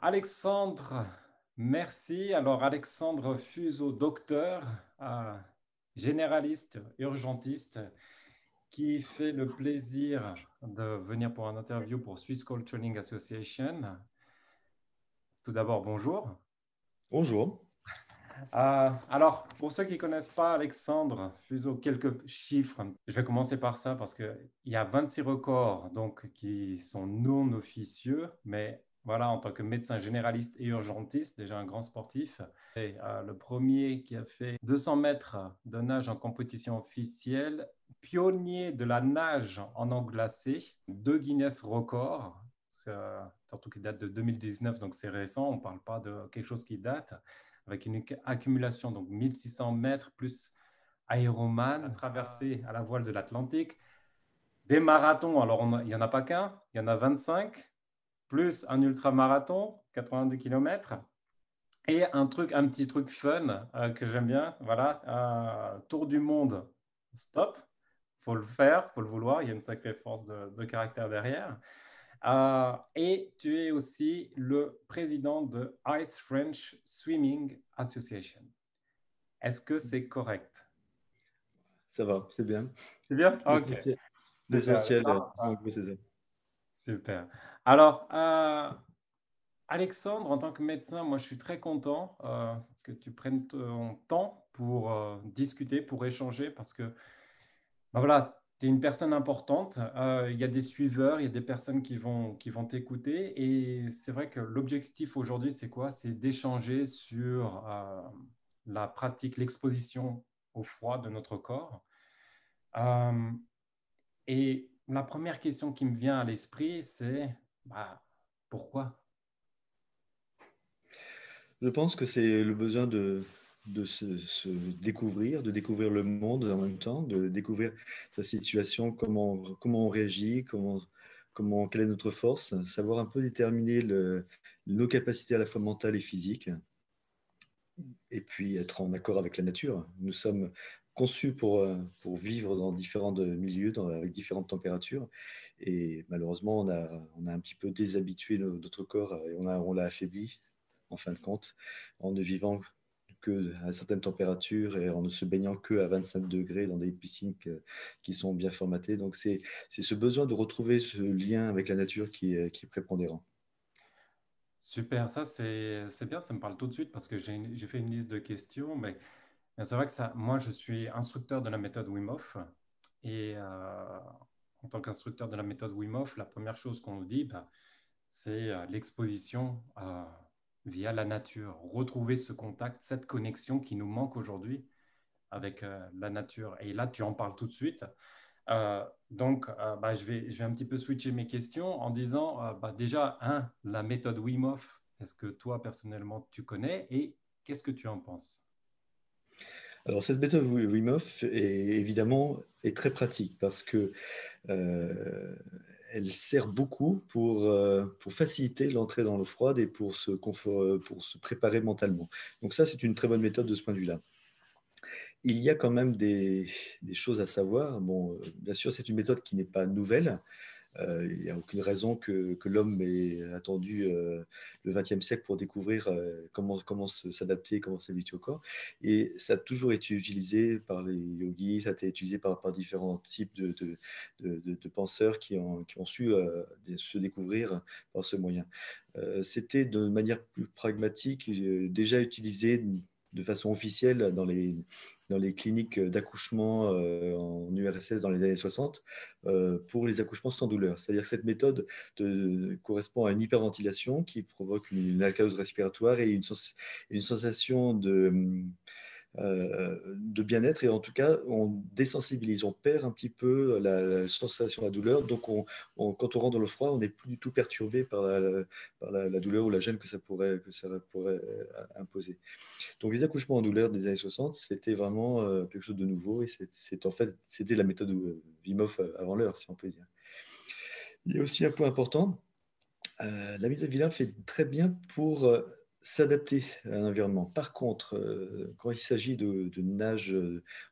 Alexandre, merci. Alors, Alexandre Fuseau, docteur, euh, généraliste, urgentiste, qui fait le plaisir de venir pour un interview pour Swiss Call Training Association. Tout d'abord, bonjour. Bonjour. Alors, pour ceux qui ne connaissent pas Alexandre Fuseau, quelques chiffres. Je vais commencer par ça parce qu'il y a 26 records donc, qui sont non officieux, mais voilà, en tant que médecin généraliste et urgentiste, déjà un grand sportif. Et, le premier qui a fait 200 mètres de nage en compétition officielle, pionnier de la nage en eau glacée, deux Guinness records, surtout qui date de 2019, donc c'est récent, on ne parle pas de quelque chose qui date avec une accumulation, donc 1600 mètres plus Ironman, traversée à la voile de l'Atlantique. Des marathons, alors il n'y en a pas qu'un, il y en a 25, plus un ultramarathon, 82 km. Et un petit truc fun que j'aime bien, voilà, tour du monde, stop, faut le faire, faut le vouloir, il y a une sacrée force de caractère derrière. Et tu es aussi le président de Ice French Swimming Association. Est-ce que c'est correct? Ça va, c'est bien. C'est bien? Ok, L'essentiel, super. l'essentiel, en gros, c'est ça. Super. Alors, Alexandre, en tant que médecin, moi, je suis très content que tu prennes ton temps pour discuter, pour échanger, parce que ben voilà, tu es une personne importante. Il y a des suiveurs, il y a des personnes qui vont t'écouter. Et c'est vrai que l'objectif aujourd'hui, c'est quoi? C'est d'échanger sur la pratique, l'exposition au froid de notre corps. Euh, et la première question qui me vient à l'esprit, c'est bah, pourquoi? Je pense que c'est le besoin de se découvrir, de découvrir le monde en même temps, de découvrir sa situation, comment on réagit, quelle est notre force, savoir un peu déterminer nos capacités à la fois mentales et physiques, et puis être en accord avec la nature. Nous sommes conçus pour vivre dans différents milieux, avec différentes températures. Et malheureusement, on a un petit peu déshabitué notre corps et on l'a affaibli, en fin de compte, en ne vivant que à certaines températures et en ne se baignant que à 25 degrés dans des piscines qui sont bien formatées. Donc, c'est ce besoin de retrouver ce lien avec la nature qui est prépondérant. Super, ça c'est bien, ça me parle tout de suite parce que j'ai fait une liste de questions, mais c'est vrai que ça, moi je suis instructeur de la méthode Wim Hof et en tant qu'instructeur de la méthode Wim Hof, la première chose qu'on nous dit, bah, c'est l'exposition via la nature, retrouver ce contact, cette connexion qui nous manque aujourd'hui avec la nature. Et là, tu en parles tout de suite. Donc, je vais un petit peu switcher mes questions en disant, bah, déjà, la méthode Wim Hof, est-ce que toi, personnellement, tu connais et qu'est-ce que tu en penses? Alors, cette méthode Wim Hof est très pratique parce que euh, elle sert beaucoup pour faciliter l'entrée dans l'eau froide et pour se préparer mentalement. Donc ça, c'est une très bonne méthode de ce point de vue-là. Il y a quand même des choses à savoir. Bon, bien sûr, c'est une méthode qui n'est pas nouvelle. Il n'y a aucune raison que l'homme ait attendu le XXe siècle pour découvrir comment s'adapter, comment s'habituer au corps. Et ça a toujours été utilisé par les yogis, ça a été utilisé par différents types de penseurs qui ont su se découvrir par ce moyen. C'était de manière plus pragmatique, déjà utilisé de façon officielle dans les cliniques d'accouchement en URSS dans les années 60 pour les accouchements sans douleur. C'est-à-dire que cette méthode correspond à une hyperventilation qui provoque une alcalose respiratoire et une sensation de bien-être. Et en tout cas, on désensibilise, on perd un petit peu la sensation de la douleur. Donc, quand on rentre dans le froid, on n'est plus du tout perturbé par la douleur ou la gêne que ça pourrait imposer. Donc, les accouchements en douleur des années 60, c'était vraiment quelque chose de nouveau et en fait, c'était la méthode Wim Hof avant l'heure, si on peut dire. Il y a aussi un point important, la méthode Wim Hof est très bien pour s'adapter à l'environnement. Par contre, quand il s'agit de nage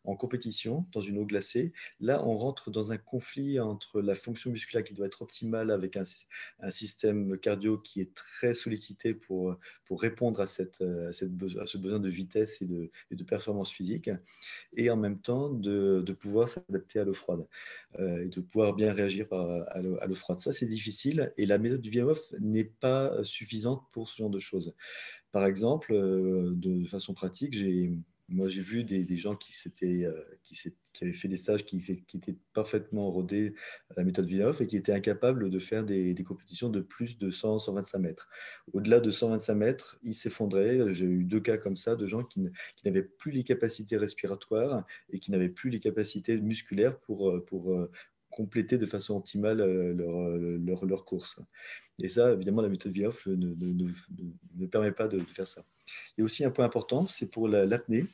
en compétition dans une eau glacée, là, on rentre dans un conflit entre la fonction musculaire qui doit être optimale avec un système cardio qui est très sollicité pour répondre à ce besoin de vitesse et de performance physique, et en même temps de pouvoir s'adapter à l'eau froide et de pouvoir bien réagir à l'eau froide. Ça, c'est difficile et la méthode du Wim Hof n'est pas suffisante pour ce genre de choses. Par exemple, de façon pratique, moi, j'ai vu des gens qui avaient fait des stages qui étaient parfaitement rodés à la méthode Wim Hof et qui étaient incapables de faire des compétitions de plus de 100-125 mètres. Au-delà de 125 mètres, ils s'effondraient. J'ai eu 2 cas comme ça de gens qui n'avaient plus les capacités respiratoires et qui n'avaient plus les capacités musculaires pour compléter de façon optimale leur course. Et ça, évidemment, la méthode VIOF ne permet pas de faire ça. Il y a aussi un point important, c'est pour l'apnée.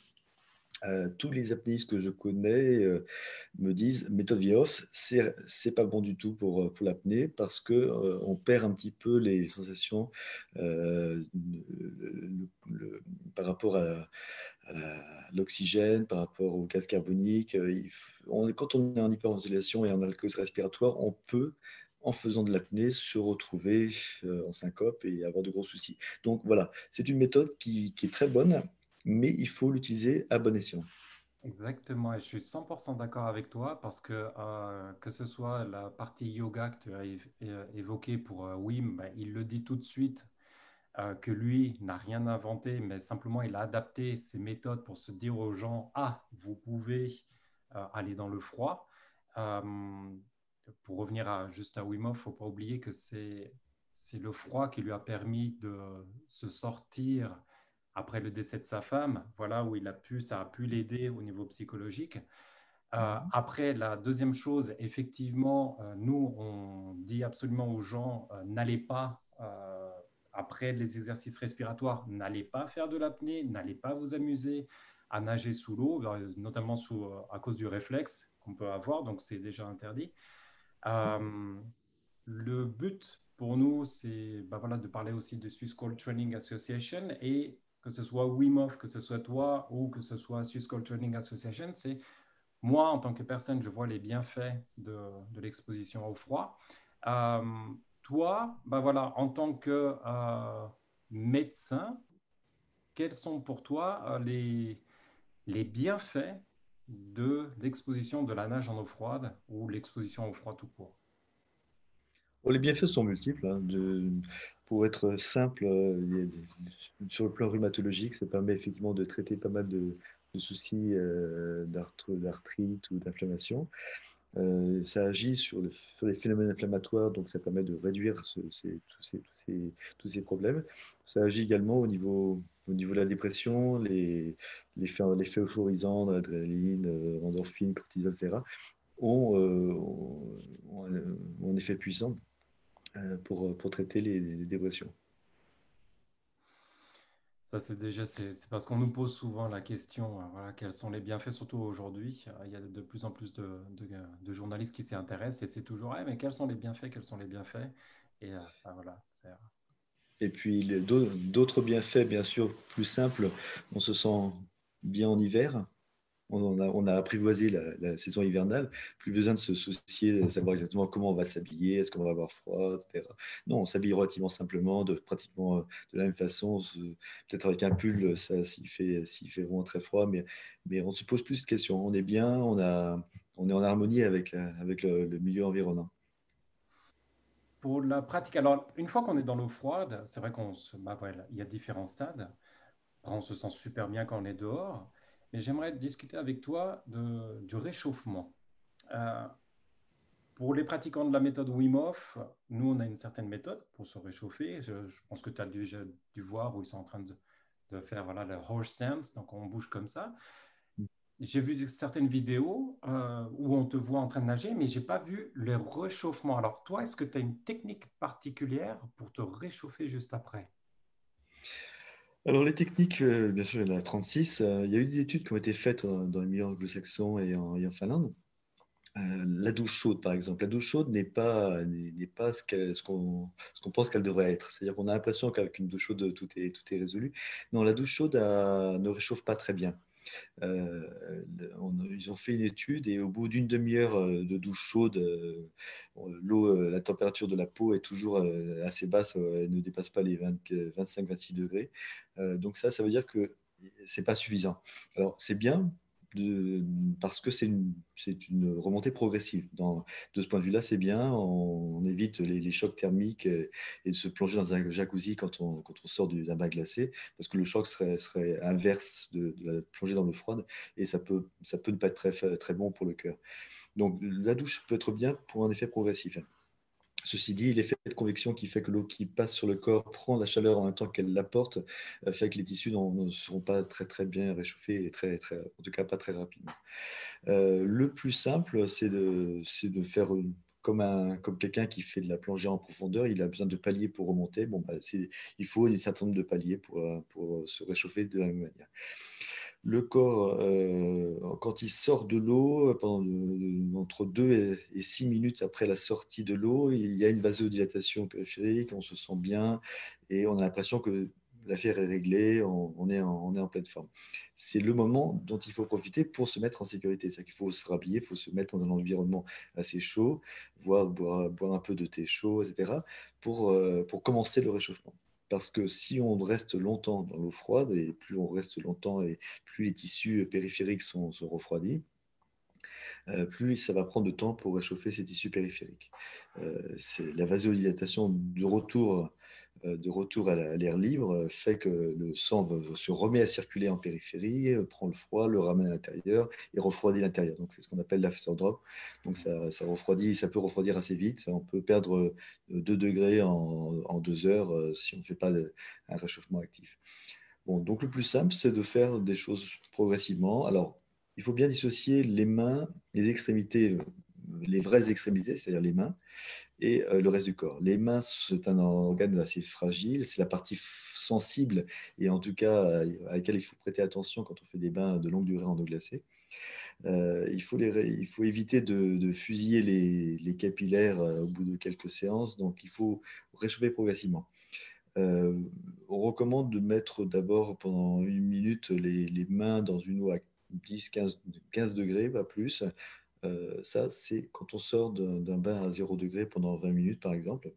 Tous les apnéistes que je connais me disent méthode VIOF, c'est pas bon du tout pour l'apnée parce que on perd un petit peu les sensations par rapport à l'oxygène, par rapport au gaz carbonique. Quand on est en hyperventilation et en alcool respiratoire, on peut, en faisant de l'apnée, se retrouver en syncope et avoir de gros soucis. Donc voilà, c'est une méthode qui est très bonne, mais il faut l'utiliser à bon escient. Exactement, et je suis 100% d'accord avec toi parce que ce soit la partie yoga que tu as évoquée pour Wim, ben, il le dit tout de suite que lui n'a rien inventé, mais simplement il a adapté ses méthodes pour se dire aux gens, ah, vous pouvez aller dans le froid. Euh, pour revenir juste à Wim Hof, il ne faut pas oublier que c'est le froid qui lui a permis de se sortir après le décès de sa femme, voilà où ça a pu l'aider au niveau psychologique. Après, la deuxième chose, effectivement, nous, on dit absolument aux gens, n'allez pas, après les exercices respiratoires, n'allez pas faire de l'apnée, n'allez pas vous amuser à nager sous l'eau, notamment à cause du réflexe qu'on peut avoir, donc c'est déjà interdit. Euh, le but pour nous, c'est bah voilà, de parler aussi de Swiss Call Training Association et que ce soit Wim Hof, que ce soit toi ou que ce soit Swiss Call Training Association, c'est moi, en tant que personne, je vois les bienfaits de l'exposition au froid. Euh, Toi, bah voilà, en tant que médecin, quels sont pour toi les bienfaits de l'exposition de la nage en eau froide ou l'exposition au froid tout court? Bon, les bienfaits sont multiples, hein. Pour être simple, sur le plan rhumatologique, ça permet effectivement de traiter pas mal de soucis d'arthrite ou d'inflammation. Ça agit sur les phénomènes inflammatoires, donc ça permet de réduire tous ces problèmes. Ça agit également au niveau de la dépression, l'effet euphorisant d'adrénaline, endorphine, cortisol, etc., ont un effet puissant pour traiter les dépressions. Ça, c'est parce qu'on nous pose souvent la question, voilà, quels sont les bienfaits, surtout aujourd'hui. Il y a de plus en plus de journalistes qui s'y intéressent et c'est toujours, eh, mais quels sont les bienfaits, quels sont les bienfaits? Et bah, voilà, Et puis d'autres bienfaits, bien sûr, plus simples, on se sent bien en hiver. On a apprivoisé la saison hivernale, plus besoin de se soucier de savoir exactement comment on va s'habiller, est-ce qu'on va avoir froid, etc. Non, on s'habille relativement simplement, pratiquement de la même façon, peut-être avec un pull, ça, s'il fait vraiment très froid, mais on se pose plus de questions. On est bien, on est en harmonie avec le milieu environnant. pour la pratique, alors une fois qu'on est dans l'eau froide, c'est vrai bah, voilà, il y a différents stades. Après, on se sent super bien quand on est dehors, mais j'aimerais discuter avec toi du réchauffement. Euh, Pour les pratiquants de la méthode Wim Hof, nous, on a une certaine méthode pour se réchauffer. Je pense que tu as déjà dû voir où ils sont en train de faire voilà, le horse stance, donc on bouge comme ça. J'ai vu certaines vidéos où on te voit en train de nager, mais j'ai pas vu le réchauffement. Alors toi, est-ce que tu as une technique particulière pour te réchauffer juste après? Alors les techniques, bien sûr, il y en a 36. Il y a eu des études qui ont été faites dans les milieux anglo-saxons et en Finlande. La douche chaude, par exemple. La douche chaude n'est pas ce qu'on pense qu'elle devrait être. C'est-à-dire qu'on a l'impression qu'avec une douche chaude, tout est résolu. Non, la douche chaude ne réchauffe pas très bien. Ils ont fait une étude et au bout d'une demi-heure de douche chaude, la température de la peau est toujours assez basse, elle ne dépasse pas les 25-26 degrés. Donc ça veut dire que c'est pas suffisant. Alors c'est bien de- parce que c'est une remontée progressive. De ce point de vue-là, c'est bien. On évite les chocs thermiques et de se plonger dans un jacuzzi quand on sort d'un bain glacé parce que le choc serait inverse de la plongée dans l'eau froide et ça peut ne pas être très bon pour le cœur. Donc la douche peut être bien pour un effet progressif. Ceci dit, l'effet de convection qui fait que l'eau qui passe sur le corps prend la chaleur en même temps qu'elle l'apporte, fait que les tissus ne seront pas très bien réchauffés et en tout cas pas très rapidement. Le plus simple, c'est de faire comme quelqu'un qui fait de la plongée en profondeur, il a besoin de paliers pour remonter. Bon, bah, il faut un certain nombre de paliers pour se réchauffer de la même manière. Le corps, quand il sort de l'eau, entre 2 et 6 minutes après la sortie de l'eau, il y a une vasodilatation périphérique, on se sent bien et on a l'impression que l'affaire est réglée, on est en pleine forme. C'est le moment dont il faut profiter pour se mettre en sécurité. C'est-à-dire qu'il faut se rhabiller, il faut se mettre dans un environnement assez chaud, boire un peu de thé chaud, etc., pour commencer le réchauffement. Parce que si on reste longtemps dans l'eau froide, et plus on reste longtemps et plus les tissus périphériques sont refroidis, plus ça va prendre de temps pour réchauffer ces tissus périphériques. C'est la vasodilatation de retour à l'air libre fait que le sang se remet à circuler en périphérie, prend le froid, le ramène à l'intérieur et refroidit l'intérieur. Donc c'est ce qu'on appelle l'after-drop. Donc ça refroidit, ça peut refroidir assez vite. On peut perdre 2 degrés en 2 heures si on ne fait pas un réchauffement actif. Bon, donc le plus simple, c'est de faire des choses progressivement. Alors, il faut bien dissocier les mains, les extrémités, les vraies extrémités, c'est-à-dire les mains, et le reste du corps. Les mains, c'est un organe assez fragile, c'est la partie sensible et en tout cas à laquelle il faut prêter attention quand on fait des bains de longue durée en eau glacée. Il faut éviter de fusiller les capillaires au bout de quelques séances, donc il faut réchauffer progressivement. Euh, on recommande de mettre d'abord pendant 1 minute les mains dans une eau à 10-15 degrés, pas plus. Ça, c'est quand on sort d'un bain à 0 degré pendant 20 minutes, par exemple.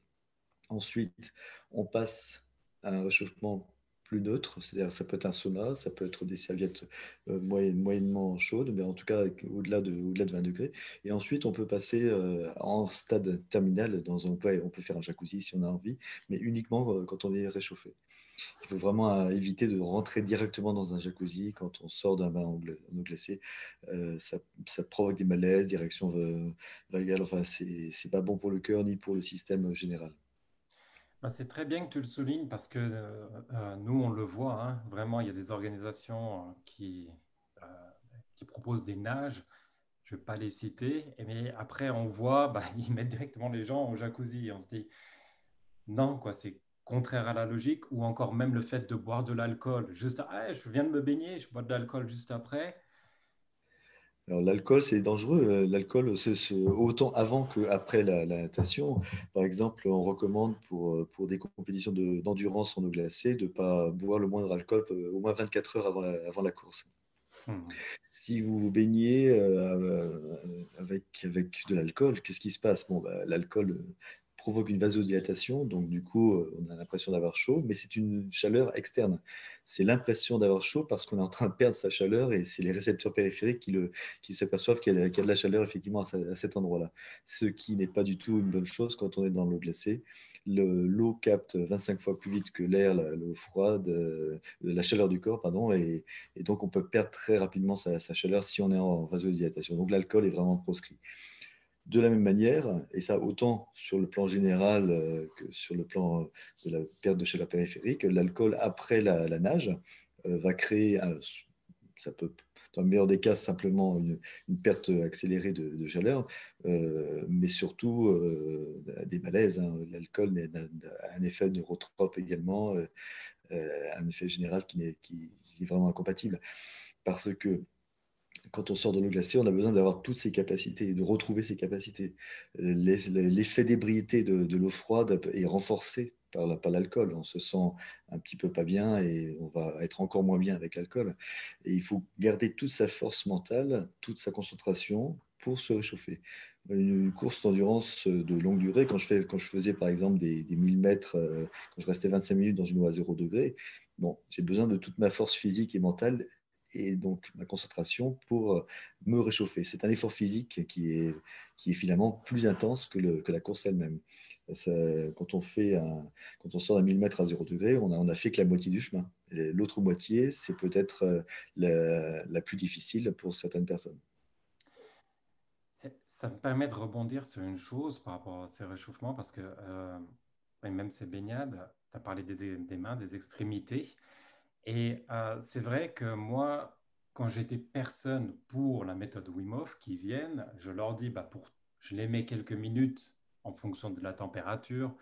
Ensuite, on passe à un réchauffement plus neutre, c'est-à-dire ça peut être un sauna, ça peut être des serviettes moyennement chaudes, mais en tout cas au-delà de 20 degrés. Et ensuite, on peut passer en stade terminal, on peut faire un jacuzzi si on a envie, mais uniquement quand on est réchauffé. Il faut vraiment éviter de rentrer directement dans un jacuzzi quand on sort d'un bain en eau glacée. Ça provoque des malaises, des réactions vagales, enfin, c'est pas bon pour le cœur ni pour le système général. Ben, c'est très bien que tu le soulignes parce que nous, on le voit, hein, vraiment, il y a des organisations euh, qui proposent des nages. Je ne vais pas les citer, mais après, on voit, bah, ils mettent directement les gens au jacuzzi. Et on se dit, non, quoi, c'est contraire à la logique, ou encore même le fait de boire de l'alcool. Juste, ah, je viens de me baigner, je bois de l'alcool juste après. Alors, l'alcool, c'est dangereux. L'alcool, autant avant qu'après la natation. Par exemple, on recommande pour des compétitions d'endurance en eau glacée de ne pas boire le moindre alcool au moins 24 heures avant la course. Hmm. Si vous vous baignez avec de l'alcool, qu'est-ce qui se passe? Bon, bah, l'alcool provoque une vasodilatation, donc du coup, on a l'impression d'avoir chaud, mais c'est une chaleur externe. C'est l'impression d'avoir chaud parce qu'on est en train de perdre sa chaleur et c'est les récepteurs périphériques qui s'aperçoivent qu'il y a de la chaleur effectivement à cet endroit-là. Ce qui n'est pas du tout une bonne chose quand on est dans l'eau glacée. L'eau capte 25 fois plus vite que l'air, l'eau froide, la chaleur du corps, pardon, et donc, on peut perdre très rapidement sa chaleur si on est en vasodilatation. Donc, l'alcool est vraiment proscrit. De la même manière, et ça autant sur le plan général que sur le plan de la perte de chaleur périphérique, l'alcool après la nage va créer, ça peut, dans le meilleur des cas, simplement une perte accélérée de chaleur, mais surtout des malaises, hein. L'alcool a un effet neurotrope également, un effet général qui est vraiment incompatible. Parce que quand on sort de l'eau glacée, on a besoin d'avoir toutes ses capacités, de retrouver ses capacités. L'effet d'ébriété de l'eau froide est renforcé par l'alcool. On se sent un petit peu pas bien et on va être encore moins bien avec l'alcool. Et il faut garder toute sa force mentale, toute sa concentration pour se réchauffer. Une course d'endurance de longue durée, quand je faisais par exemple des 1000 mètres, quand je restais 25 minutes dans une eau à 0 degré, bon, j'ai besoin de toute ma force physique et mentale et donc ma concentration pour me réchauffer. C'est un effort physique qui est finalement plus intense que la course elle-même. Ça, quand, on fait quand on sort d'un 1000 mètres à 0 degré, on a fait que la moitié du chemin. L'autre moitié, c'est peut-être la plus difficile pour certaines personnes. Ça me permet de rebondir sur une chose par rapport à ces réchauffements, parce que, et même ces baignades, tu as parlé des mains, des extrémités. Et c'est vrai que moi, quand j'étais personne pour la méthode Wim Hof qui viennent, je leur dis, je les mets quelques minutes en fonction de la température.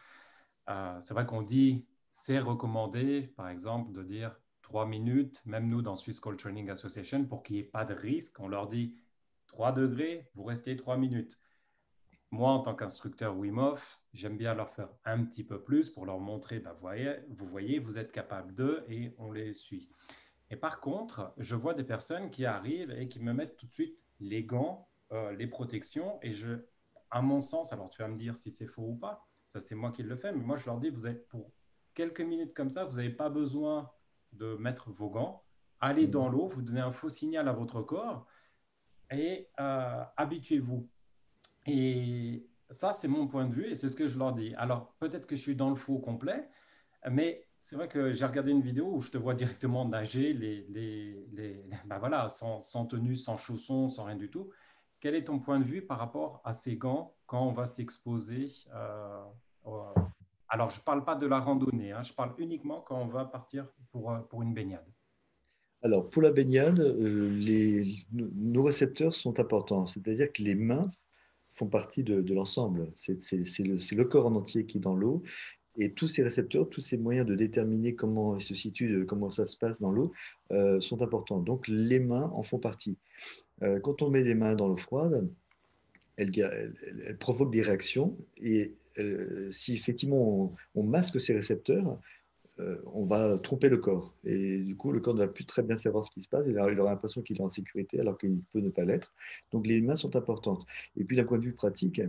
C'est vrai qu'on dit, c'est recommandé, par exemple, de dire 3 minutes, même nous dans Swiss Cold Training Association, pour qu'il n'y ait pas de risque, on leur dit 3 degrés, vous restez 3 minutes. Moi, en tant qu'instructeur Wim Hof, j'aime bien leur faire un petit peu plus pour leur montrer, voyez, vous êtes capable d'eux et on les suit. Et par contre, je vois des personnes qui arrivent et qui me mettent tout de suite les gants, les protections, et à mon sens, alors tu vas me dire si c'est faux ou pas, ça c'est moi qui le fais, mais moi je leur dis, vous êtes pour quelques minutes comme ça, vous n'avez pas besoin de mettre vos gants, allez dans Mhm. l'eau, vous donnez un faux signal à votre corps et habituez-vous. Et ça, c'est mon point de vue et c'est ce que je leur dis. Alors, peut-être que je suis dans le faux complet, mais c'est vrai que j'ai regardé une vidéo où je te vois directement nager ben voilà, sans tenue, sans chaussons, sans rien du tout. Quel est ton point de vue par rapport à ces gants quand on va s'exposer alors, je ne parle pas de la randonnée, hein, je parle uniquement quand on va partir pour une baignade. Alors, pour la baignade, nos récepteurs sont importants. C'est-à-dire que les mains font partie de l'ensemble. C'est le corps en entier qui est dans l'eau. Et tous ces récepteurs, tous ces moyens de déterminer comment ils se situent, comment ça se passe dans l'eau, sont importants. Donc, les mains en font partie. Quand on met les mains dans l'eau froide, elles provoquent des réactions. Et si effectivement on masque ces récepteurs, on va tromper le corps. Et du coup, le corps ne va plus très bien savoir ce qui se passe. Il aura l'impression qu'il est en sécurité alors qu'il peut ne pas l'être. Donc, les mains sont importantes. Et puis, d'un point de vue pratique,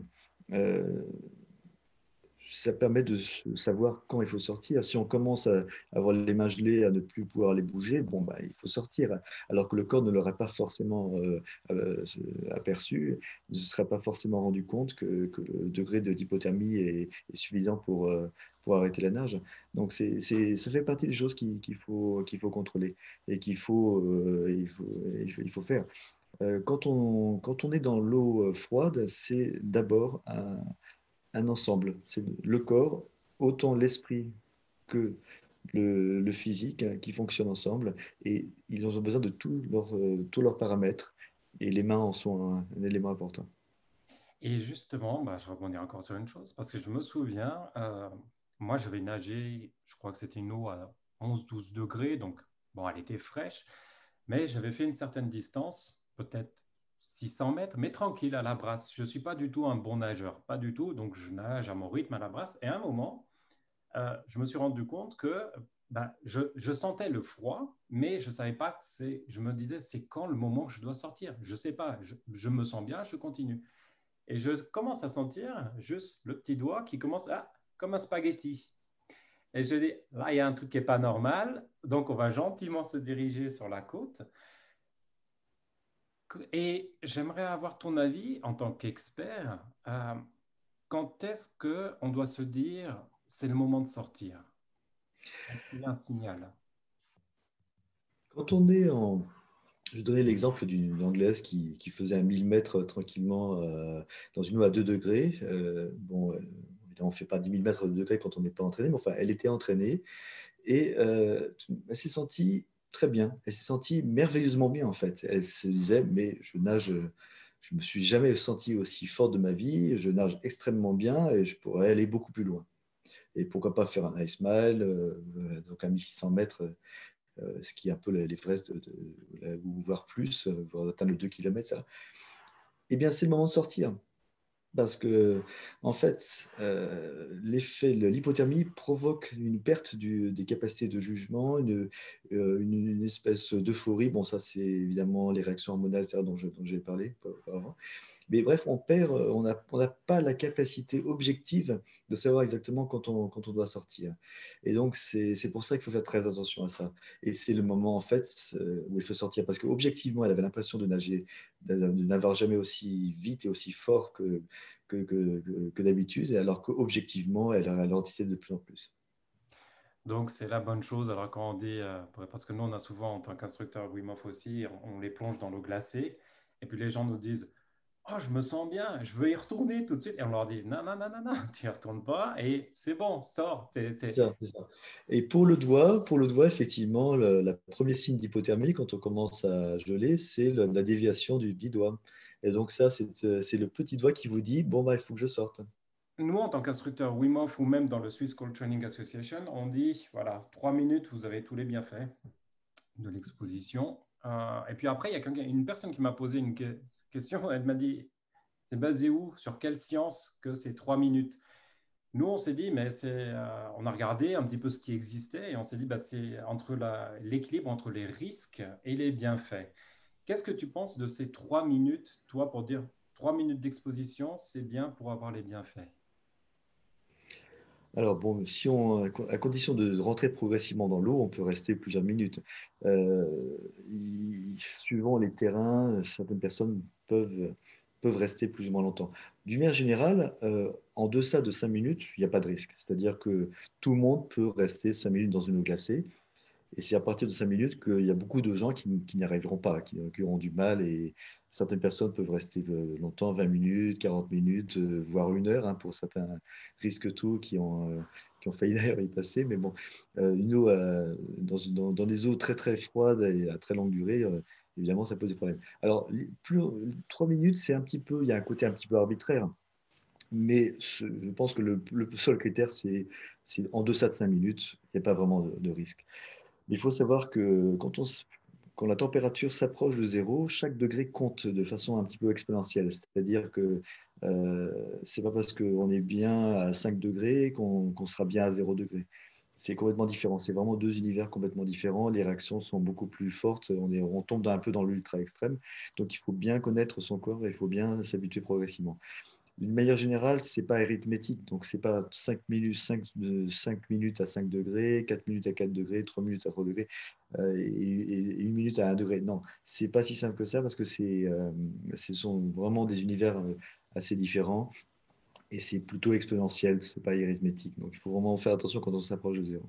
euh, ça permet de savoir quand il faut sortir. Si on commence à avoir les mains gelées, à ne plus pouvoir les bouger, bon, bah, il faut sortir. Alors que le corps ne l'aurait pas forcément euh, aperçu, ne se serait pas forcément rendu compte que le degré d'hypothermie est suffisant pour arrêter la nage. Donc, ça fait partie des choses qu'il faut contrôler et il faut faire. Quand on est dans l'eau froide, c'est d'abord un ensemble. C'est le corps, autant l'esprit que le physique qui fonctionnent ensemble et ils ont besoin de tous leurs paramètres et les mains en sont un élément important. Et justement, je rebondis encore sur une chose, parce que je me souviens, moi, je vais nager, je crois que c'était une eau à 11-12 degrés, donc bon, elle était fraîche, mais j'avais fait une certaine distance, peut-être 600 mètres, mais tranquille à la brasse. Je ne suis pas du tout un bon nageur, pas du tout, donc je nage à mon rythme à la brasse. Et à un moment, je me suis rendu compte que je sentais le froid, mais je ne savais pas je me disais, c'est quand le moment que je dois sortir? Je ne sais pas, je me sens bien, je continue. Et je commence à sentir juste le petit doigt qui commence comme un spaghetti. Et je dis, là, il y a un truc qui n'est pas normal. Donc, on va gentiment se diriger sur la côte. Et j'aimerais avoir ton avis en tant qu'expert. Quand est-ce qu'on doit se dire, c'est le moment de sortir? Est-ce qu'il y a un signal? Quand on est en... Je donnais l'exemple d'une Anglaise qui faisait un 1000 mètres tranquillement dans une eau à 2 degrés. Bon, évidemment, on ne fait pas 10 000 mètres à 2 degrés quand on n'est pas entraîné, mais enfin, elle était entraînée. Et elle s'est sentie très bien. Elle s'est sentie merveilleusement bien, en fait. Elle se disait, mais je nage, je me suis jamais senti aussi fort de ma vie. Je nage extrêmement bien et je pourrais aller beaucoup plus loin. Et pourquoi pas faire un ice mile, donc à 1600 mètres ce qui est un peu l'Everest, ou voire plus, voire atteindre le 2 km, ça. Eh bien, c'est le moment de sortir. Parce que, en fait, l'effet de l'hypothermie provoque une perte des capacités de jugement, une espèce d'euphorie. Bon, ça, c'est évidemment les réactions hormonales, etc., dont j'ai parlé auparavant. Mais bref, on n'a pas la capacité objective de savoir exactement quand on doit sortir. Et donc, c'est pour ça qu'il faut faire très attention à ça. Et c'est le moment, en fait, où il faut sortir. Parce qu'objectivement, elle avait l'impression de nager, de n'avoir jamais aussi vite et aussi fort que d'habitude, alors qu'objectivement, elle ralentissait de plus en plus. Donc, c'est la bonne chose. Alors, quand on dit, parce que nous, on a souvent, en tant qu'instructeur Wim Hof aussi, on les plonge dans l'eau glacée. Et puis, les gens nous disent, oh, je me sens bien, je veux y retourner tout de suite. Et on leur dit, non, non, non, non, non, tu n'y retournes pas. Et c'est bon, sors. C'est ça. Et pour le doigt, effectivement, la premier signe d'hypothermie, quand on commence à geler, c'est la déviation du doigt. Et donc ça, c'est le petit doigt qui vous dit, bon, bah, il faut que je sorte. Nous, en tant qu'instructeur Wim Hof ou même dans le Swiss Cold Training Association, on dit, voilà, 3 minutes, vous avez tous les bienfaits de l'exposition. Et puis après, il y a une personne qui m'a posé une question. Elle m'a dit, c'est basé où, sur quelle science que c'est 3 minutes? Nous, on s'est dit, mais on a regardé un petit peu ce qui existait et on s'est dit, bah, c'est entre l'équilibre entre les risques et les bienfaits. Qu'est-ce que tu penses de ces 3 minutes, toi, pour dire 3 minutes d'exposition, c'est bien pour avoir les bienfaits? Alors bon, à condition de rentrer progressivement dans l'eau, on peut rester plusieurs minutes. Suivant les terrains, certaines personnes peuvent rester plus ou moins longtemps. D'une manière générale, en deçà de 5 minutes, il n'y a pas de risque. C'est-à-dire que tout le monde peut rester 5 minutes dans une eau glacée. Et c'est à partir de 5 minutes qu'il y a beaucoup de gens qui n'y arriveront pas, qui auront du mal. Et certaines personnes peuvent rester longtemps, 20 minutes, 40 minutes, voire 1 heure, hein, pour certains risques tout qui ont failli d'ailleurs y passer. Mais bon, une eau dans des eaux très très froides et à très longue durée, évidemment, ça pose des problèmes. Alors, 3 minutes, il y a un côté un petit peu arbitraire. Mais je pense que le seul critère, c'est en deçà de 5 minutes, il n'y a pas vraiment de risque. Il faut savoir que quand la température s'approche de zéro, chaque degré compte de façon un petit peu exponentielle. C'est-à-dire que c'est pas parce qu'on est bien à 5 degrés qu'on sera bien à 0 degré. C'est complètement différent. C'est vraiment deux univers complètement différents. Les réactions sont beaucoup plus fortes. On tombe un peu dans l'ultra extrême. Donc il faut bien connaître son corps et il faut bien s'habituer progressivement. D'une manière générale, ce n'est pas arithmétique. Donc, ce n'est pas 5 minutes, 5 minutes à 5 degrés, 4 minutes à 4 degrés, 3 minutes à 3 degrés et 1 minute à 1 degré. Non, ce n'est pas si simple que ça parce que ce sont vraiment des univers assez différents et c'est plutôt exponentiel, ce n'est pas arithmétique. Donc, il faut vraiment faire attention quand on s'approche de zéro.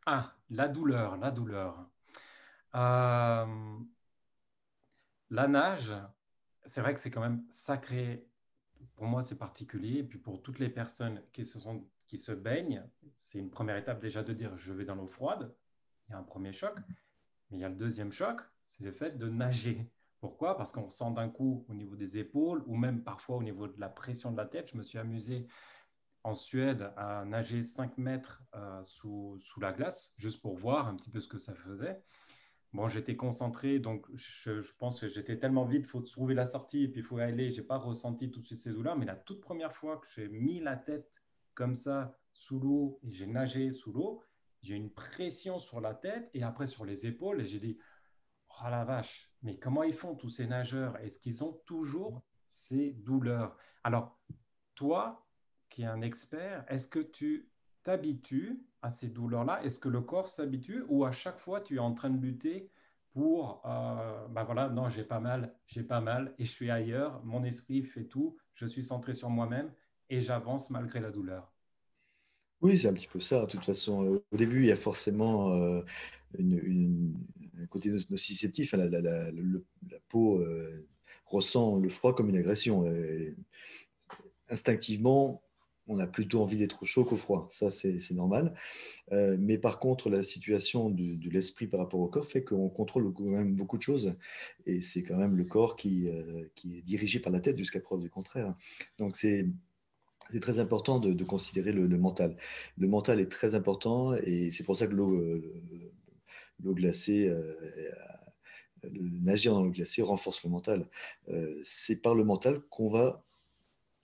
Ah, la douleur, la douleur. Euh, la nage, c'est vrai que c'est quand même sacré. Pour moi, c'est particulier. Et puis pour toutes les personnes qui se baignent, c'est une première étape déjà de dire je vais dans l'eau froide. Il y a un premier choc. Mais il y a le deuxième choc, c'est le fait de nager. Pourquoi? Parce qu'on sent d'un coup au niveau des épaules ou même parfois au niveau de la pression de la tête. Je me suis amusé en Suède à nager 5 mètres sous la glace, juste pour voir un petit peu ce que ça faisait. Bon, j'étais concentré, donc je pense que j'étais tellement vite, il faut trouver la sortie et puis il faut y aller. Je n'ai pas ressenti tout de suite ces douleurs, mais la toute première fois que j'ai mis la tête comme ça sous l'eau et j'ai nagé sous l'eau, j'ai eu une pression sur la tête et après sur les épaules et j'ai dit, oh la vache, mais comment ils font tous ces nageurs? Est-ce qu'ils ont toujours ces douleurs? Alors, toi, qui es un expert, est-ce que tu t'habitues à ces douleurs-là? Est-ce que le corps s'habitue ou à chaque fois tu es en train de lutter pour, ben voilà, non, j'ai pas mal et je suis ailleurs, mon esprit fait tout, je suis centré sur moi-même et j'avance malgré la douleur. Oui, c'est un petit peu ça. De toute façon, au début, il y a forcément un côté nociceptif, hein. La peau ressent le froid comme une agression. Instinctivement, on a plutôt envie d'être au chaud qu'au froid. Ça, c'est normal. Mais par contre, la situation de l'esprit par rapport au corps fait qu'on contrôle quand même beaucoup de choses. Et c'est quand même le corps qui est dirigé par la tête jusqu'à preuve du contraire. Donc, c'est très important de considérer le mental. Le mental est très important et c'est pour ça que l'eau glacée, nager dans l'eau glacée renforce le mental. C'est par le mental qu'on va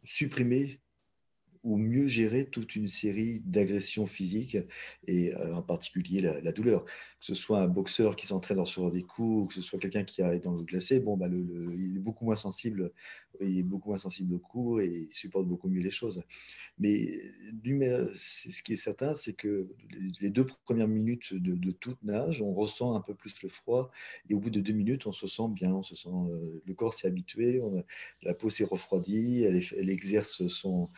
supprimer ou mieux gérer toute une série d'agressions physiques et en particulier la douleur. Que ce soit un boxeur qui s'entraîne en recevoir des coups ou que ce soit quelqu'un qui est dans l'eau glacée, bon, bah, il est beaucoup moins sensible, il est beaucoup moins sensible aux coups et il supporte beaucoup mieux les choses. Mais ce qui est certain, c'est que les 2 premières minutes de toute nage, on ressent un peu plus le froid. Et au bout de 2 minutes, on se sent bien. Le corps s'est habitué, la peau s'est refroidie, elle exerce son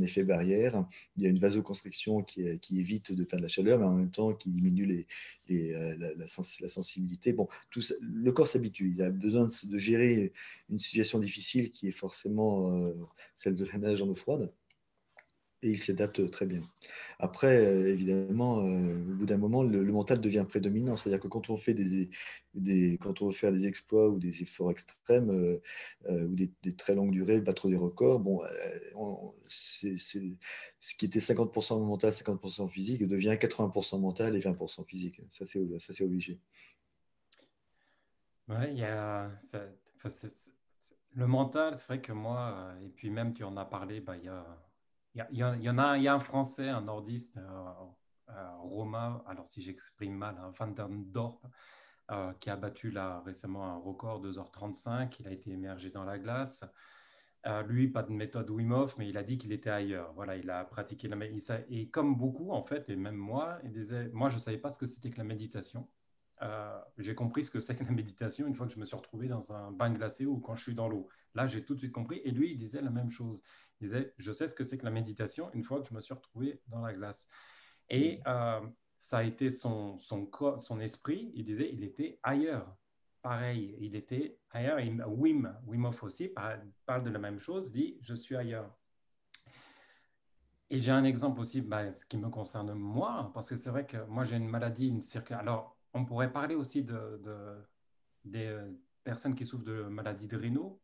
effet barrière. Il y a une vasoconstriction qui évite de perdre la chaleur, mais en même temps qui diminue la sensibilité. Bon, le corps s'habitue. Il a besoin de gérer une situation difficile qui est forcément celle de la nage en eau froide, et il s'adapte très bien. Après, évidemment, au bout d'un moment, le mental devient prédominant. C'est-à-dire que quand on fait quand on veut faire des exploits ou des efforts extrêmes ou des très longues durées, battre des records, bon, ce qui était 50% mental, 50% physique devient 80% mental et 20% physique. Ça, c'est obligé. Ouais, il y a enfin, le mental, c'est vrai que moi, et puis même tu en as parlé, bah, il y a un Français, un nordiste, Romain, alors si j'exprime mal, hein, Van der Dorp, qui a battu là récemment un record 2h35. Il a été émergé dans la glace. Lui, pas de méthode Wim Hof, mais il a dit qu'il était ailleurs. Voilà, il a pratiqué et comme beaucoup en fait, et même moi, moi je ne savais pas ce que c'était que la méditation. J'ai compris ce que c'est que la méditation une fois que je me suis retrouvé dans un bain glacé ou quand je suis dans l'eau. Là, j'ai tout de suite compris. Et lui, il disait la même chose. Il disait, je sais ce que c'est que la méditation une fois que je me suis retrouvé dans la glace. Et ça a été son esprit. Il disait, il était ailleurs. Pareil, il était ailleurs. Et Wim Hof aussi parle de la même chose, dit, je suis ailleurs. Et j'ai un exemple aussi, bah, ce qui me concerne moi, parce que c'est vrai que moi j'ai une maladie, une circulation. Alors, on pourrait parler aussi des personnes qui souffrent de maladies de rénaux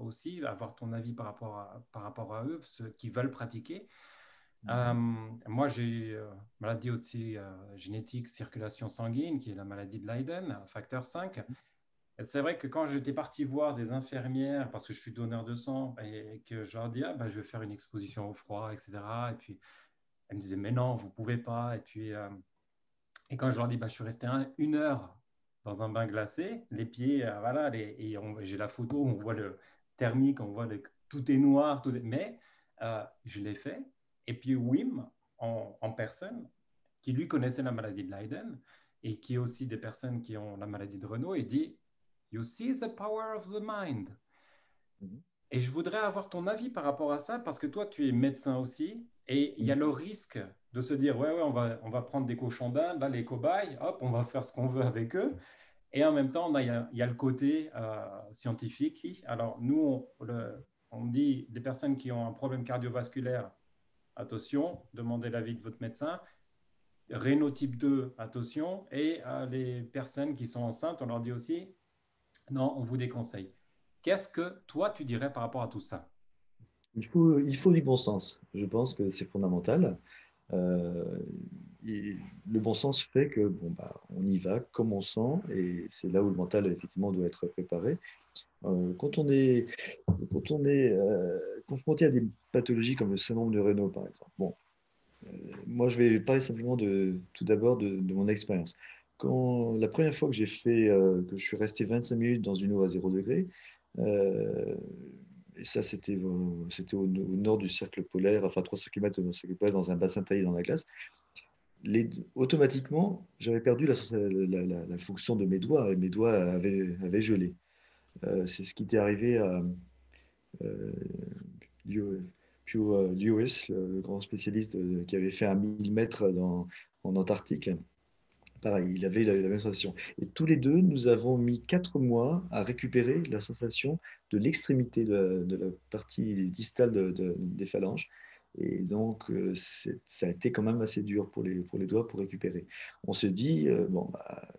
aussi, avoir ton avis par rapport à eux, ceux qui veulent pratiquer. Euh, moi, j'ai maladie aussi génétique, circulation sanguine, qui est la maladie de Leiden, facteur 5. Et c'est vrai que quand j'étais parti voir des infirmières, parce que je suis donneur de sang, et que je leur dis, ah, bah, je vais faire une exposition au froid, etc. Et puis, elles me disaient, mais non, vous pouvez pas. Et quand je leur dis, bah, je suis resté 1 heure dans un bain glacé, les pieds, voilà, j'ai la photo où on voit le thermique, on voit tout est noir, mais je l'ai fait. Et puis Wim, en personne, qui lui connaissait la maladie de Leiden et qui est aussi des personnes qui ont la maladie de Renault, il dit, You see the power of the mind. Et je voudrais avoir ton avis par rapport à ça, parce que toi, tu es médecin aussi, et il y a le risque de se dire, ouais, ouais, on va prendre des cochons d'Inde, là, les cobayes, hop, on va faire ce qu'on veut avec eux. Et en même temps, il y a le côté scientifique. Alors, nous, on dit, les personnes qui ont un problème cardiovasculaire, attention, demandez l'avis de votre médecin. Rénaux type 2, attention. Et les personnes qui sont enceintes, on leur dit aussi, non, on vous déconseille. Qu'est-ce que toi, tu dirais par rapport à tout ça? Il faut du bon sens. Je pense que c'est fondamental. Euh, et le bon sens fait que bon, bah, on y va comme on sent, et c'est là où le mental effectivement doit être préparé. Quand on est confronté à des pathologies comme le syndrome de Raynaud, par exemple, bon, moi je vais parler simplement tout d'abord de mon expérience. La première fois que je suis resté 25 minutes dans une eau à 0 degré, euh, et ça c'était au nord du cercle polaire, enfin 300 km du cercle polaire, dans un bassin taillé dans la glace, automatiquement, j'avais perdu la fonction de mes doigts et mes doigts avaient gelé. C'est ce qui était arrivé à euh, Lewis, le grand spécialiste qui avait fait un 1000 mètres en Antarctique. Pareil, il avait la même sensation. Et tous les deux, nous avons mis 4 mois à récupérer la sensation de l'extrémité de la partie distale des phalanges. Et donc, ça a été quand même assez dur pour les doigts pour récupérer. On se dit, bon, bah,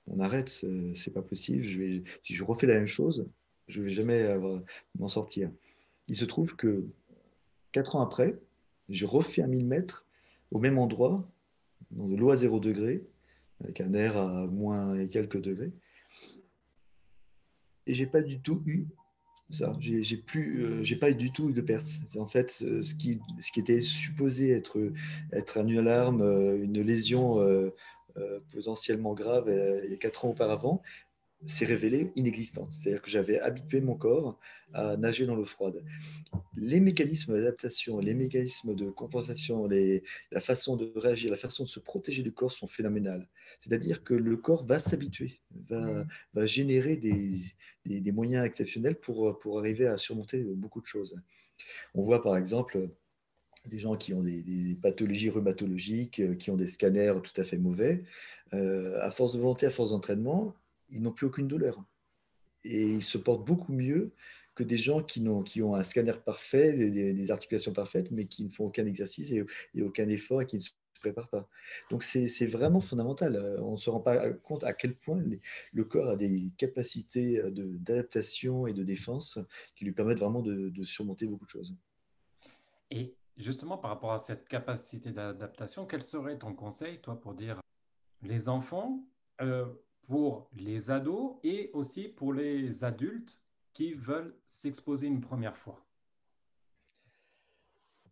on arrête, c'est pas possible. Si je refais la même chose, je vais jamais m'en sortir. Il se trouve que 4 ans après, je refais un 1000 mètres au même endroit, dans de l'eau à 0 degré, avec un air à moins et quelques degrés. Et j'ai pas du tout eu ça. J'ai pas eu du tout eu de perte. C'est en fait ce qui était supposé être une alarme, une lésion potentiellement grave il y a 4 ans auparavant, s'est révélé inexistante. C'est-à-dire que j'avais habitué mon corps à nager dans l'eau froide. Les mécanismes d'adaptation, les mécanismes de compensation, la façon de réagir, la façon de se protéger du corps sont phénoménales. C'est-à-dire que le corps va s'habituer, va générer des moyens exceptionnels pour arriver à surmonter beaucoup de choses. On voit par exemple des gens qui ont des pathologies rhumatologiques, qui ont des scanners tout à fait mauvais. À force de volonté, à force d'entraînement, ils n'ont plus aucune douleur et ils se portent beaucoup mieux que des gens qui ont un scanner parfait, des articulations parfaites, mais qui ne font aucun exercice et aucun effort et qui ne se préparent pas. Donc c'est vraiment fondamental. On ne se rend pas compte à quel point le corps a des capacités d'adaptation et de défense qui lui permettent vraiment de surmonter beaucoup de choses. Et justement, par rapport à cette capacité d'adaptation, quel serait ton conseil, toi, pour dire les enfants, euh, pour les ados et aussi pour les adultes qui veulent s'exposer une première fois?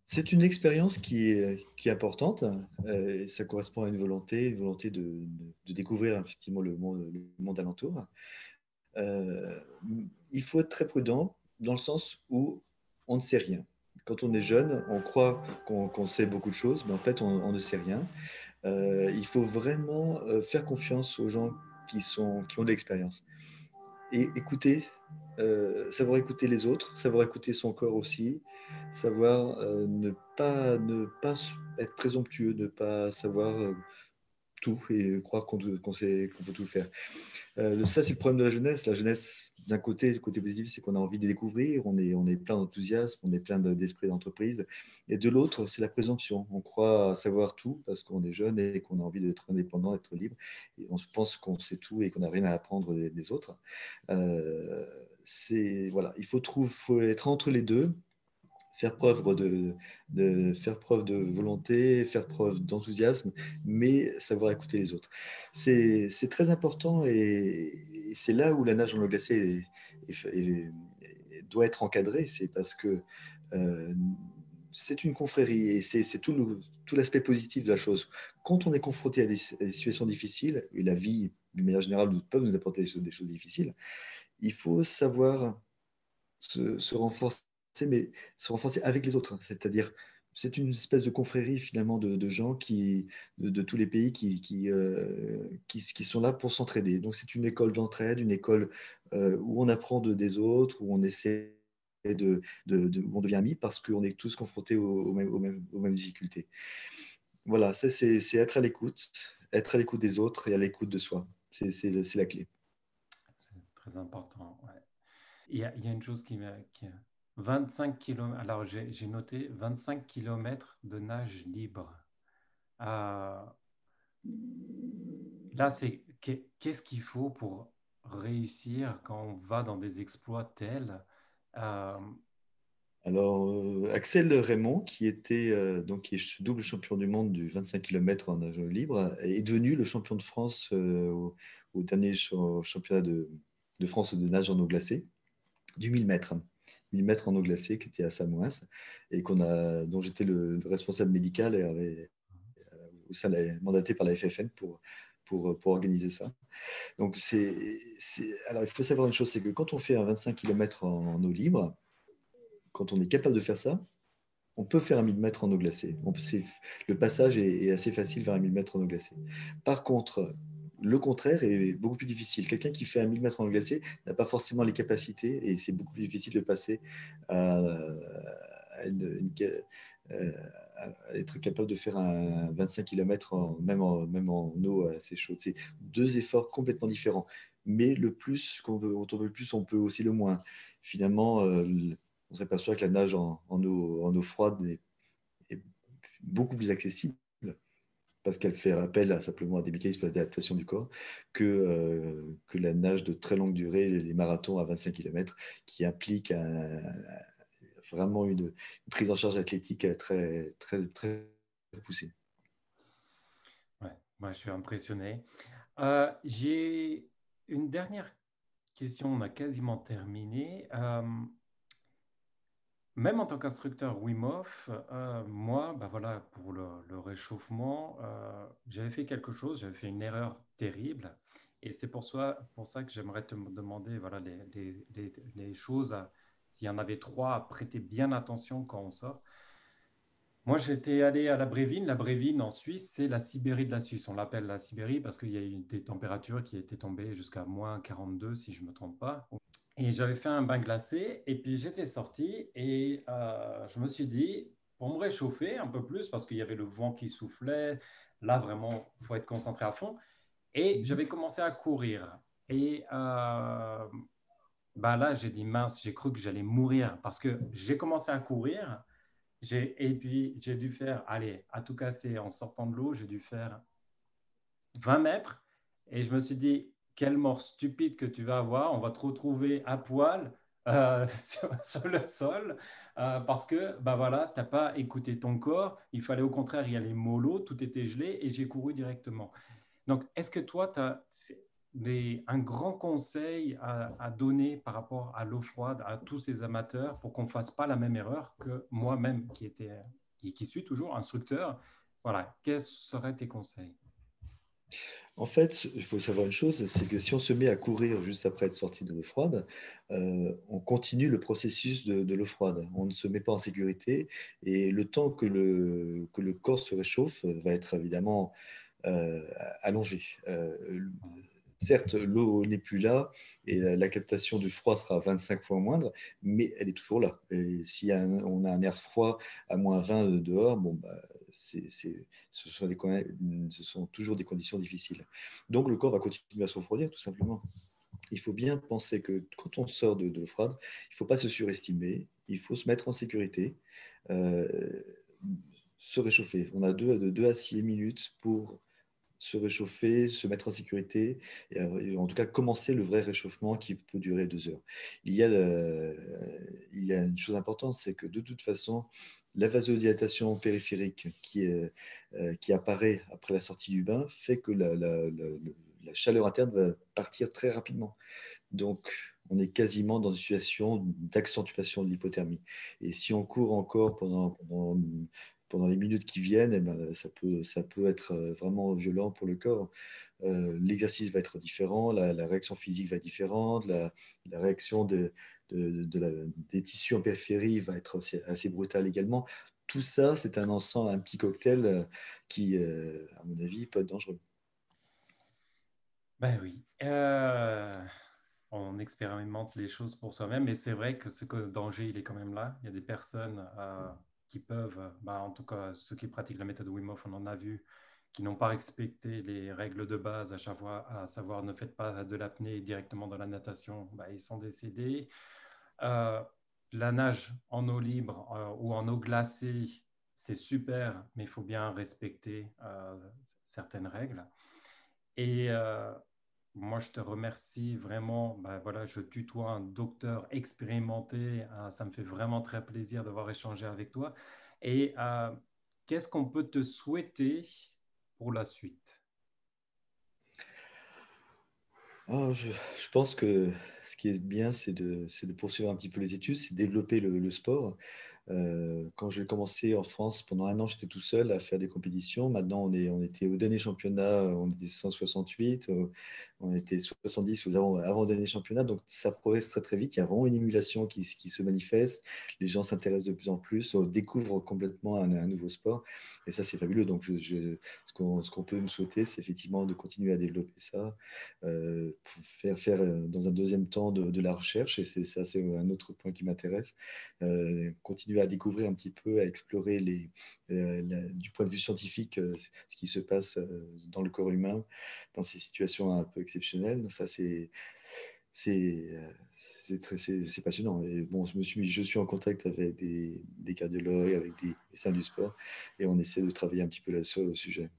C'est une expérience qui est importante. Ça correspond à une volonté de découvrir effectivement le monde alentour. Euh, il faut être très prudent dans le sens où on ne sait rien. Quand on est jeune, on croit qu'on sait beaucoup de choses, mais en fait, on ne sait rien. Il faut vraiment faire confiance aux gens qui ont de l'expérience. Et écouter, savoir écouter les autres, savoir écouter son corps aussi, savoir ne pas être présomptueux, ne pas savoir tout et croire qu'on sait, qu'on peut tout faire. Ça, c'est le problème de la jeunesse. La jeunesse, d'un côté, le côté positif, c'est qu'on a envie de découvrir, on est plein d'enthousiasme, on est plein d'esprit d'entreprise. Et de l'autre, c'est la présomption. On croit savoir tout parce qu'on est jeune et qu'on a envie d'être indépendant, d'être libre. Et on pense qu'on sait tout et qu'on n'a rien à apprendre des autres. Voilà, faut être entre les deux, faire preuve faire preuve de volonté, faire preuve d'enthousiasme, mais savoir écouter les autres. C'est très important et c'est là où la nage en eau glacée doit être encadrée, c'est parce que euh, c'est une confrérie et c'est tout l'aspect positif de la chose. Quand on est confronté à des situations difficiles, et la vie, d'une manière générale, peut nous apporter des choses difficiles, il faut savoir se renforcer, mais se renforcer avec les autres. C'est-à-dire, c'est une espèce de confrérie finalement de gens de tous les pays qui sont là pour s'entraider. Donc c'est une école d'entraide, une école où on apprend des autres, où on essaie où on devient amis parce qu'on est tous confrontés aux mêmes difficultés. Voilà, ça c'est être à l'écoute des autres et à l'écoute de soi. C'est la clé. C'est très important. Ouais. Il y a une chose 25 km. Alors, j'ai noté 25 kilomètres de nage libre. Euh, Là, qu'est-ce qu'il faut pour réussir quand on va dans des exploits tels? Euh, Alors, Axel Raymond, qui est double champion du monde du 25 km en nage libre, est devenu le champion de France au dernier championnat de France de nage en eau glacée, du 1000 mètres. 1000 mètres en eau glacée, qui était à Samoëns, et dont j'étais le responsable médical mandaté par la FFN pour organiser ça. Donc, alors, il faut savoir une chose, c'est que quand on fait un 25 km en eau libre, quand on est capable de faire ça, on peut faire un 1000 mètres en eau glacée. Le passage est assez facile vers un 1000 mètres en eau glacée. Par contre, le contraire est beaucoup plus difficile. Quelqu'un qui fait un 1000 mètres en eau glacée n'a pas forcément les capacités et c'est beaucoup plus difficile de passer à, à euh, à être capable de faire un 25 km même en eau assez chaude. C'est deux efforts complètement différents. Mais le plus on veut le plus, on peut aussi le moins. Finalement, on s'aperçoit que la nage en eau froide est beaucoup plus accessible parce qu'elle fait appel simplement à des mécanismes d'adaptation du corps que la nage de très longue durée, les marathons à 25 km, qui impliquent vraiment une prise en charge athlétique très, très, très poussée. Ouais, moi, je suis impressionné. J'ai une dernière question, on a quasiment terminé. Même en tant qu'instructeur Wim Hof, moi, bah voilà, pour le réchauffement, j'avais fait quelque chose, j'avais fait une erreur terrible. Et c'est pour ça que j'aimerais te demander voilà, les choses, s'il y en avait trois, à prêter bien attention quand on sort. Moi, j'étais allé à la Brévine. La Brévine, en Suisse, c'est la Sibérie de la Suisse. On l'appelle la Sibérie parce qu'il y a eu des températures qui étaient tombées jusqu'à -42, si je ne me trompe pas. Et j'avais fait un bain glacé. Et puis, j'étais sorti et je me suis dit, pour me réchauffer un peu plus, parce qu'il y avait le vent qui soufflait, là, vraiment, il faut être concentré à fond. Et j'avais commencé à courir. Et bah là, j'ai dit, mince, j'ai cru que j'allais mourir parce que j'ai commencé à courir. Et puis, j'ai dû faire, allez, à tout casser, en sortant de l'eau, j'ai dû faire 20 mètres. Et je me suis dit, quelle mort stupide que tu vas avoir. On va te retrouver à poil sur le sol parce que, bah voilà, tu n'as pas écouté ton corps. Il fallait au contraire y aller mollo, tout était gelé et j'ai couru directement. Donc, est-ce que toi, tu as un grand conseil à donner par rapport à l'eau froide à tous ces amateurs pour qu'on ne fasse pas la même erreur que moi-même qui suis toujours instructeur? Voilà, quels seraient tes conseils? En fait, il faut savoir une chose, c'est que si on se met à courir juste après être sorti de l'eau froide, on continue le processus de l'eau froide. On ne se met pas en sécurité et le temps que le corps se réchauffe va être évidemment euh, allongé. Certes, l'eau n'est plus là et la captation du froid sera 25 fois moindre, mais elle est toujours là. Et si on a un air froid à -20 dehors, bon, bah, ce sont toujours des conditions difficiles. Donc le corps va continuer à se refroidir, tout simplement. Il faut bien penser que quand on sort de l'eau froide, il ne faut pas se surestimer, il faut se mettre en sécurité, euh, se réchauffer. On a de 2 à 6 minutes pour se réchauffer, se mettre en sécurité, et en tout cas commencer le vrai réchauffement qui peut durer 2 heures. Il y a une chose importante, c'est que de toute façon, la vasodilatation périphérique qui apparaît après la sortie du bain fait que la chaleur interne va partir très rapidement. Donc, on est quasiment dans une situation d'accentuation de l'hypothermie. Et si on court encore pendant les minutes qui viennent, eh ben, ça peut être vraiment violent pour le corps. L'exercice va être différent, la réaction physique va être différente, la réaction des tissus en périphérie va être assez brutale également. Tout ça, c'est un ensemble, un petit cocktail qui, à mon avis, peut être dangereux. Ben oui, on expérimente les choses pour soi-même, mais c'est vrai que ce danger, il est quand même là. Il y a des personnes qui peuvent, bah, en tout cas ceux qui pratiquent la méthode Wim Hof, on en a vu, qui n'ont pas respecté les règles de base, à savoir ne faites pas de l'apnée directement dans la natation, bah, ils sont décédés. Euh, la nage en eau libre ou en eau glacée, c'est super, mais il faut bien respecter certaines règles. Et moi, je te remercie vraiment. Ben, voilà, je tutoie un docteur expérimenté. Ça me fait vraiment très plaisir d'avoir échangé avec toi. Et qu'est-ce qu'on peut te souhaiter pour la suite? Je pense que ce qui est bien, c'est de poursuivre un petit peu les études, c'est de développer le sport. Quand j'ai commencé en France, pendant 1 an, j'étais tout seul à faire des compétitions. Maintenant, on était au dernier championnat, on était 168, on était 70 avant le dernier championnat. Donc, ça progresse très, très vite. Il y a vraiment une émulation qui se manifeste. Les gens s'intéressent de plus en plus, on découvre complètement un nouveau sport. Et ça, c'est fabuleux. Donc, ce qu'on peut me souhaiter, c'est effectivement de continuer à développer ça, pour faire dans un deuxième temps de la recherche. Et ça, c'est un autre point qui m'intéresse. Continuer à découvrir un petit peu, à explorer du point de vue scientifique ce qui se passe dans le corps humain dans ces situations un peu exceptionnelles. Ça, c'est passionnant. Et bon, je suis en contact avec des cardiologues, avec des médecins du sport, et on essaie de travailler un petit peu là sur le sujet.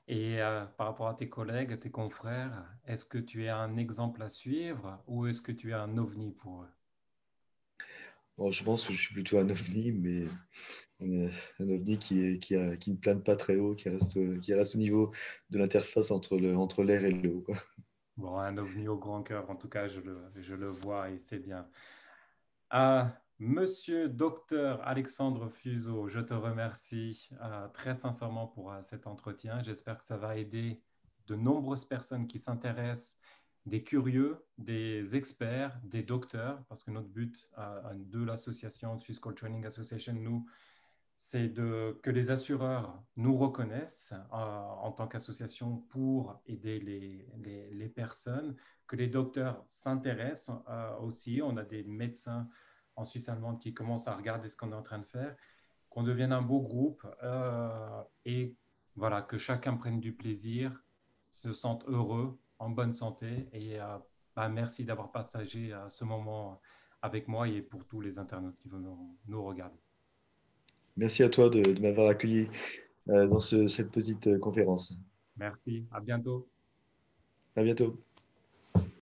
Et par rapport à tes collègues, tes confrères, est-ce que tu es un exemple à suivre ou est-ce que tu es un ovni pour eux? Bon, je pense que je suis plutôt un ovni, mais un ovni qui ne plane pas très haut, qui reste au niveau de l'interface entre l'air et l'eau, quoi. Bon, un ovni au grand cœur, en tout cas, je le vois et c'est bien. Monsieur Docteur Alexandre Fuseau, je te remercie très sincèrement pour cet entretien. J'espère que ça va aider de nombreuses personnes qui s'intéressent, des curieux, des experts, des docteurs, parce que notre but de l'association Physical Training Association, nous, c'est que les assureurs nous reconnaissent en tant qu'association pour aider les personnes, que les docteurs s'intéressent aussi. On a des médecins en Suisse allemande qui commencent à regarder ce qu'on est en train de faire, qu'on devienne un beau groupe et voilà, que chacun prenne du plaisir, se sente heureux, en bonne santé. Et bah, merci d'avoir partagé ce moment avec moi et pour tous les internautes qui vont nous regarder. Merci à toi de m'avoir accueilli dans cette petite conférence. Merci, à bientôt. À bientôt.